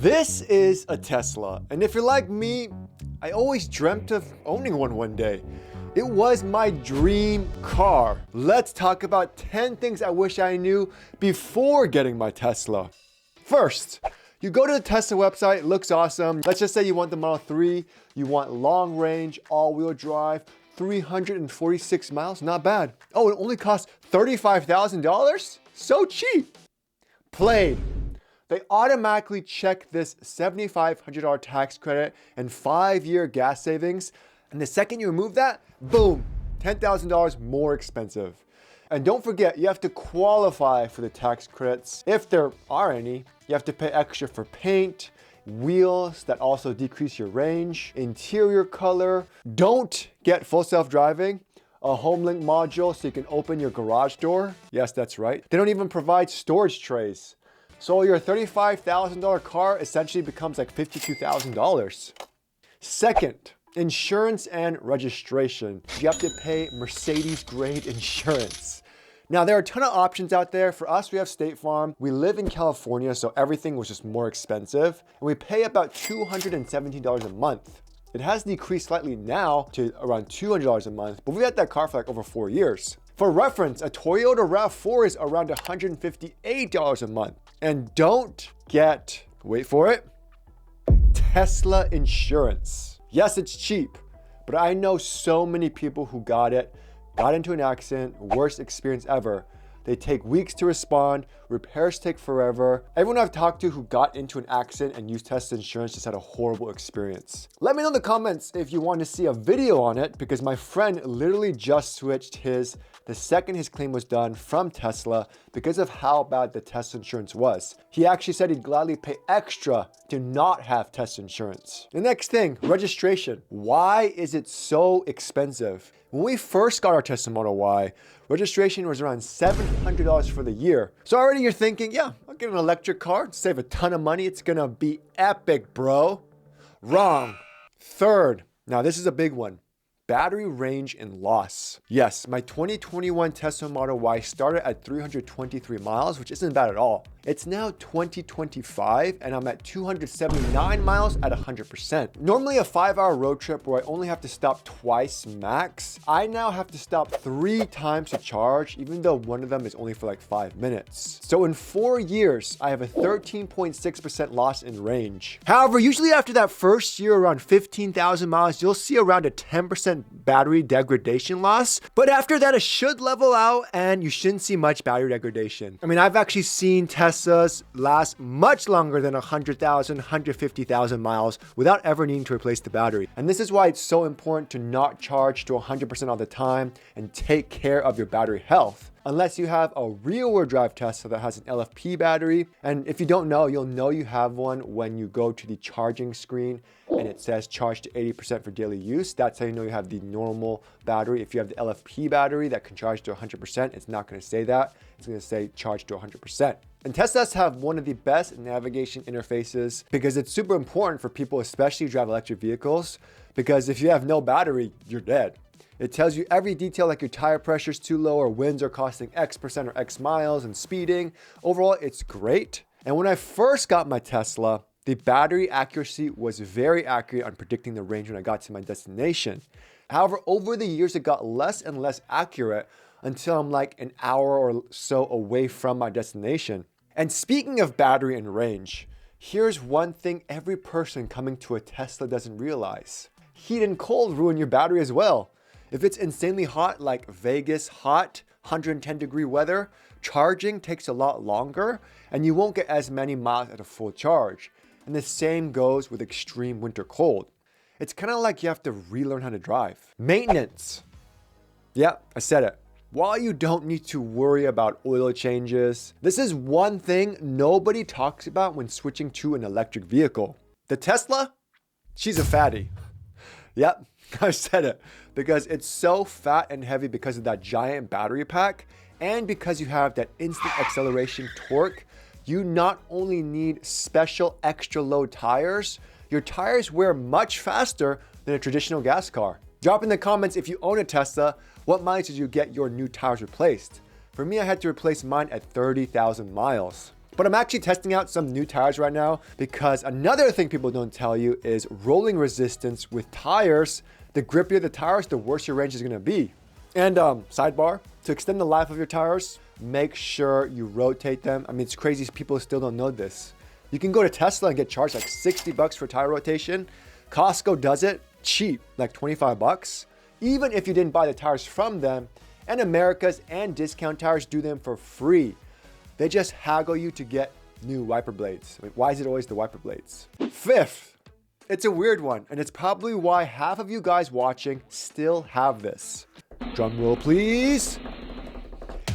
This is a Tesla, and if you're like me, I always dreamt of owning one day. It was my dream car. Let's talk about 10 things I wish I knew before getting my Tesla. First, you go to the Tesla website, it looks awesome. Let's just say you want the Model 3, you want long range, all-wheel drive, 346 miles, not bad. Oh, it only costs $35,000? So cheap. Played. They automatically check this $7,500 tax credit and 5-year gas savings. And the second you remove that, boom, $10,000 more expensive. And don't forget, you have to qualify for the tax credits. If there are any, you have to pay extra for paint, wheels that also decrease your range, interior color. Don't get full self-driving, a HomeLink module so you can open your garage door. Yes, that's right. They don't even provide storage trays. So your $35,000 car essentially becomes like $52,000. Second, insurance and registration. You have to pay Mercedes grade insurance. Now there are a ton of options out there. For us, we have State Farm. We live in California, so everything was just more expensive. And we pay about $217 a month. It has decreased slightly now to around $200 a month, but we had that car for like over 4 years. For reference, a Toyota RAV4 is around $158 a month. And don't get, wait for it, Tesla insurance. Yes, it's cheap, but I know so many people who got into an accident, worst experience ever. They take weeks to respond, repairs take forever. Everyone I've talked to who got into an accident and used Tesla insurance just had a horrible experience. Let me know in the comments if you want to see a video on it, because my friend literally just switched his the second his claim was done from Tesla because of how bad the Tesla insurance was. He actually said he'd gladly pay extra to not have Tesla insurance. The next thing, registration. Why is it so expensive? When we first got our Tesla Model Y, registration was around $700 for the year. So already you're thinking, yeah, I'll get an electric car, save a ton of money. It's gonna be epic, bro. Wrong. Third, now this is a big one. Battery range and loss. Yes, my 2021 Tesla Model Y started at 323 miles, which isn't bad at all. It's now 2025 and I'm at 279 miles at 100%. Normally a 5-hour road trip where I only have to stop twice max, I now have to stop 3 times to charge, even though one of them is only for like 5 minutes. So in 4 years, I have a 13.6% loss in range. However, usually after that first year, around 15,000 miles, you'll see around a 10% battery degradation loss. But after that, it should level out and you shouldn't see much battery degradation. I mean, I've actually seen Teslas last much longer than 100,000, 150,000 miles without ever needing to replace the battery. And this is why it's so important to not charge to 100% all the time and take care of your battery health. Unless you have a rear-wheel drive Tesla that has an LFP battery. And if you don't know, you'll know you have one when you go to the charging screen and it says charge to 80% for daily use. That's how you know you have the normal battery. If you have the LFP battery that can charge to 100%, it's not going to say that. It's going to say charge to 100%. And Teslas have one of the best navigation interfaces because it's super important for people, especially who drive electric vehicles, because if you have no battery, you're dead. It tells you every detail, like your tire pressure is too low or winds are costing X% or X miles and speeding. Overall, it's great. And when I first got my Tesla, the battery accuracy was very accurate on predicting the range when I got to my destination. However, over the years, it got less and less accurate until I'm like an hour or so away from my destination. And speaking of battery and range, here's one thing every person coming to a Tesla doesn't realize. Heat and cold ruin your battery as well. If it's insanely hot, like Vegas hot, 110-degree weather, charging takes a lot longer and you won't get as many miles at a full charge. And the same goes with extreme winter cold. It's kind of like you have to relearn how to drive. Maintenance. Yeah, I said it. While you don't need to worry about oil changes, this is one thing nobody talks about when switching to an electric vehicle. The Tesla, she's a fatty. Yep, I said it. Because it's so fat and heavy because of that giant battery pack and because you have that instant acceleration torque, you not only need special extra low tires, your tires wear much faster than a traditional gas car. Drop in the comments if you own a Tesla, what mileage did you get your new tires replaced? For me, I had to replace mine at 30,000 miles. But I'm actually testing out some new tires right now because another thing people don't tell you is rolling resistance with tires. The grippier the tires, the worse your range is gonna be. And sidebar, to extend the life of your tires, make sure you rotate them. I mean, it's crazy, people still don't know this. You can go to Tesla and get charged like 60 bucks for tire rotation. Costco does it cheap, like 25 bucks. Even if you didn't buy the tires from them, and America's and Discount Tires do them for free. They just haggle you to get new wiper blades. I mean, why is it always the wiper blades? Fifth, it's a weird one, and it's probably why half of you guys watching still have this. Drum roll, please.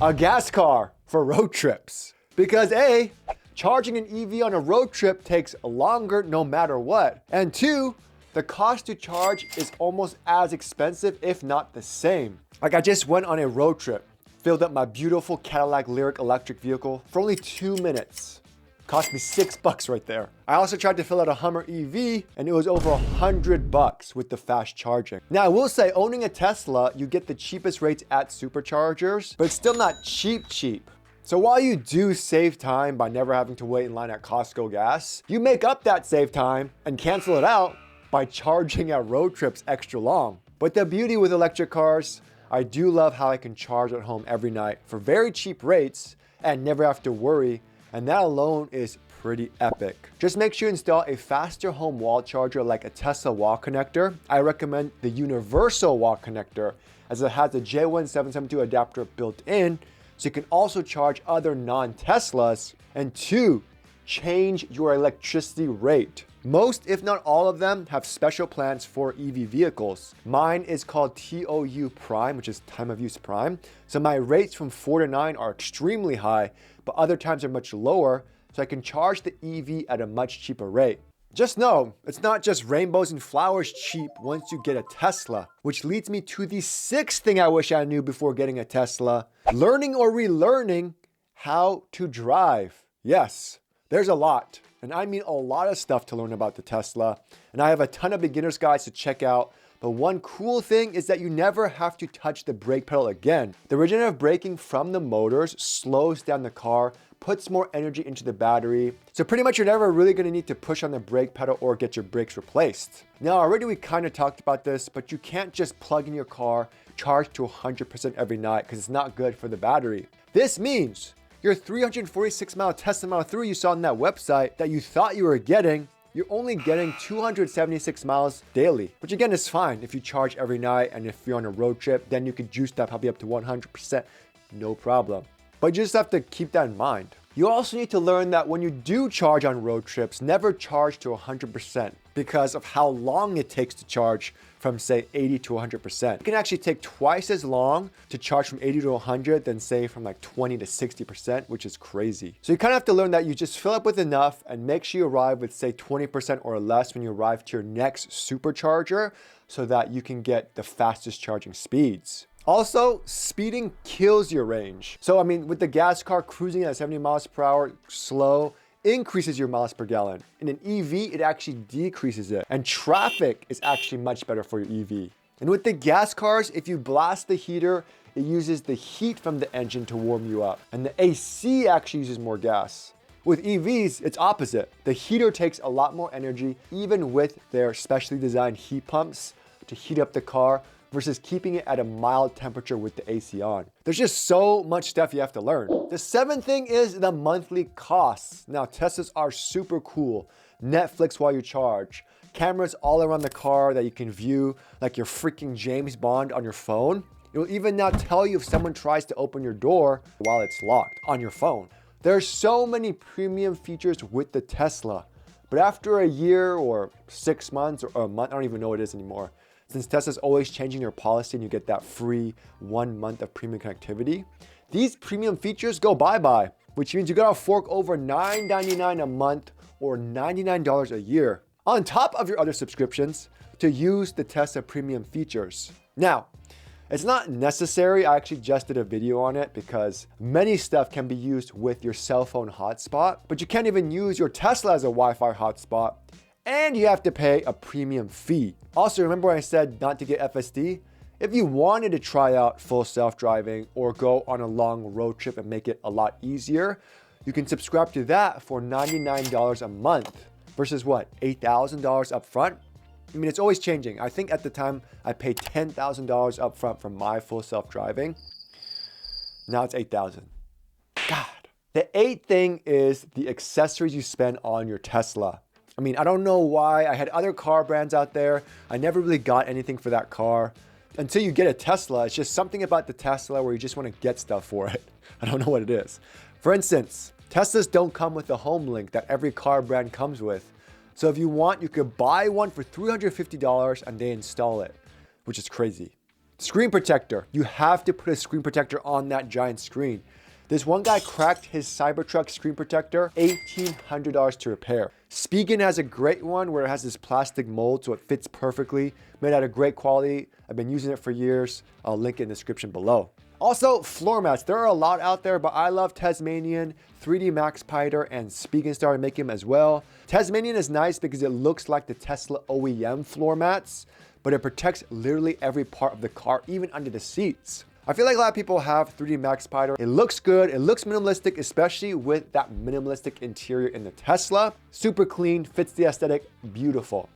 A gas car for road trips. Because A, charging an EV on a road trip takes longer no matter what. And two, the cost to charge is almost as expensive, if not the same. Like I just went on a road trip, filled up my beautiful Cadillac Lyriq electric vehicle for only 2 minutes. Cost me $6 right there. I also tried to fill out a Hummer EV and it was over $100 with the fast charging. Now I will say, owning a Tesla, you get the cheapest rates at superchargers, but it's still not cheap. So while you do save time by never having to wait in line at Costco gas, you make up that save time and cancel it out by charging at road trips extra long. But the beauty with electric cars, I do love how I can charge at home every night for very cheap rates and never have to worry, and that alone is pretty epic. Just make sure you install a faster home wall charger like a Tesla wall connector. I recommend the universal wall connector as it has a J1772 adapter built in, so you can also charge other non-Teslas. And two, change your electricity rate. Most, if not all of them, have special plans for EV vehicles. Mine is called TOU Prime, which is time of use prime. So my rates from 4 to 9 are extremely high, but other times are much lower, so I can charge the EV at a much cheaper rate. Just know, it's not just rainbows and flowers cheap once you get a Tesla, which leads me to the sixth thing I wish I knew before getting a Tesla: learning or relearning how to drive. Yes, there's a lot. And I mean a lot of stuff to learn about the Tesla. And I have a ton of beginner's guides to check out. But one cool thing is that you never have to touch the brake pedal again. The regenerative braking from the motors slows down the car, puts more energy into the battery. So pretty much you're never really gonna need to push on the brake pedal or get your brakes replaced. Now already we kind of talked about this, but you can't just plug in your car, charge to 100% every night because it's not good for the battery. This means your 346 mile Tesla Model 3 you saw on that website that you thought you were getting, you're only getting 276 miles daily, which again is fine if you charge every night, and if you're on a road trip, then you can juice that probably up to 100%, no problem. But you just have to keep that in mind. You also need to learn that when you do charge on road trips, never charge to 100% because of how long it takes to charge from say 80 to 100%. It can actually take twice as long to charge from 80 to 100 than say from like 20 to 60%, which is crazy. So you kind of have to learn that you just fill up with enough and make sure you arrive with say 20% or less when you arrive to your next supercharger so that you can get the fastest charging speeds. Also, speeding kills your range. So I mean, with the gas car cruising at 70 miles per hour slow, increases your miles per gallon. In an EV, it actually decreases it. And traffic is actually much better for your EV. And with the gas cars, if you blast the heater, it uses the heat from the engine to warm you up. And the AC actually uses more gas. With EVs, it's opposite. The heater takes a lot more energy, even with their specially designed heat pumps to heat up the car, versus keeping it at a mild temperature with the AC on. There's just so much stuff you have to learn. The seventh thing is the monthly costs. Now, Teslas are super cool. Netflix while you charge. Cameras all around the car that you can view like you're freaking James Bond on your phone. It will even now tell you if someone tries to open your door while it's locked on your phone. There are so many premium features with the Tesla. But after a year or 6 months or a month, I don't even know what it is anymore, since Tesla's always changing their policy and you get that free 1 month of premium connectivity, these premium features go bye-bye, which means you gotta fork over $9.99 a month or $99 a year on top of your other subscriptions to use the Tesla premium features. Now, it's not necessary. I actually just did a video on it because many stuff can be used with your cell phone hotspot, but you can't even use your Tesla as a Wi-Fi hotspot, and you have to pay a premium fee. Also, remember when I said not to get FSD? If you wanted to try out full self-driving or go on a long road trip and make it a lot easier, You can subscribe to that for $99 a month versus what, $8,000 up front? I mean, it's always changing. I think at the time I paid $10,000 up front for my full self-driving. Now it's $8,000. God. The eighth thing is the accessories you spend on your Tesla. I mean, I don't know why. I had other car brands out there. I never really got anything for that car. Until you get a Tesla, it's just something about the Tesla where you just want to get stuff for it. I don't know what it is. For instance, Teslas don't come with the home link that every car brand comes with. So if you want, you could buy one for $350 and they install it, which is crazy. Screen protector. You have to put a screen protector on that giant screen. This one guy cracked his Cybertruck screen protector, $1,800 to repair. Spigen has a great one where it has this plastic mold so it fits perfectly, made out of great quality. I've been using it for years. I'll link it in the description below. Also, floor mats. There are a lot out there, but I love Tasmanian, 3D Max Spider, and Spigen started making them as well. Tasmanian is nice because it looks like the Tesla OEM floor mats, but it protects literally every part of the car, even under the seats. I feel like a lot of people have 3D Max Spider. It looks good. It looks minimalistic, especially with that minimalistic interior in the Tesla. Super clean, fits the aesthetic, beautiful.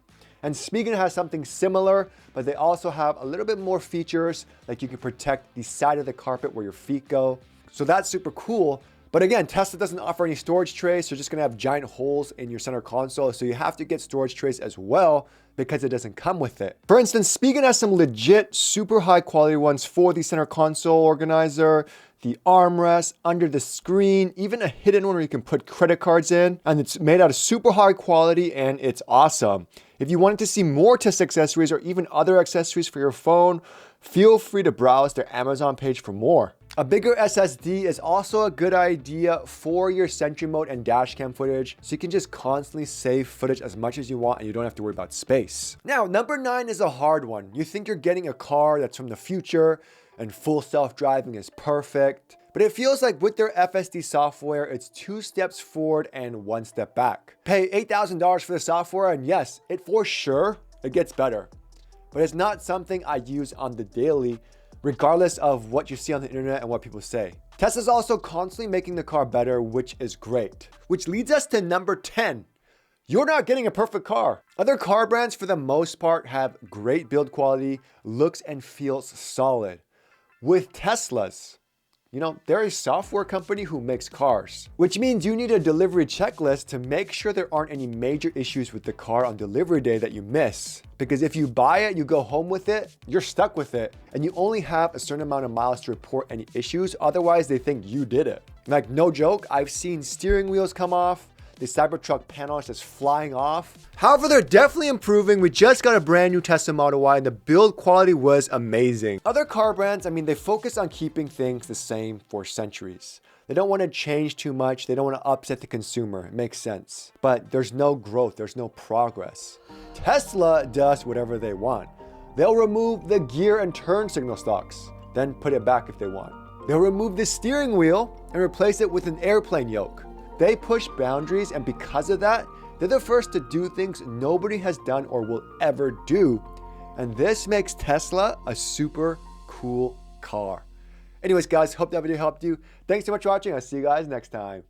And Spigen has something similar, but they also have a little bit more features, like you can protect the side of the carpet where your feet go. So that's super cool. But again, Tesla doesn't offer any storage trays, so you're just gonna have giant holes in your center console. So you have to get storage trays as well because it doesn't come with it. For instance, Spigen has some legit super high quality ones for the center console organizer, the armrest, under the screen, even a hidden one where you can put credit cards in. And it's made out of super high quality and it's awesome. If you wanted to see more Tesla accessories or even other accessories for your phone, feel free to browse their Amazon page for more. A bigger SSD is also a good idea for your Sentry mode and dash cam footage, so you can just constantly save footage as much as you want and you don't have to worry about space. Now, number 9 is a hard one. You think you're getting a car that's from the future and full self-driving is perfect, but it feels like with their FSD software, it's 2 steps forward and 1 step back. Pay $8,000 for the software and yes, it for sure, it gets better. But it's not something I use on the daily, regardless of what you see on the internet and what people say. Tesla's also constantly making the car better, which is great. Which leads us to number 10. You're not getting a perfect car. Other car brands, for the most part, have great build quality, looks and feels solid. With Teslas, you know, they're a software company who makes cars, which means you need a delivery checklist to make sure there aren't any major issues with the car on delivery day that you miss. Because if you buy it, you go home with it, you're stuck with it, and you only have a certain amount of miles to report any issues. Otherwise, they think you did it. Like, no joke, I've seen steering wheels come off, the Cybertruck panel is just flying off. However, they're definitely improving. We just got a brand new Tesla Model Y and the build quality was amazing. Other car brands, I mean, they focus on keeping things the same for centuries. They don't want to change too much. They don't want to upset the consumer. It makes sense. But there's no growth. There's no progress. Tesla does whatever they want. They'll remove the gear and turn signal stalks, then put it back if they want. They'll remove the steering wheel and replace it with an airplane yoke. They push boundaries, and because of that, they're the first to do things nobody has done or will ever do. And this makes Tesla a super cool car. Anyways, guys, hope that video helped you. Thanks so much for watching. I'll see you guys next time.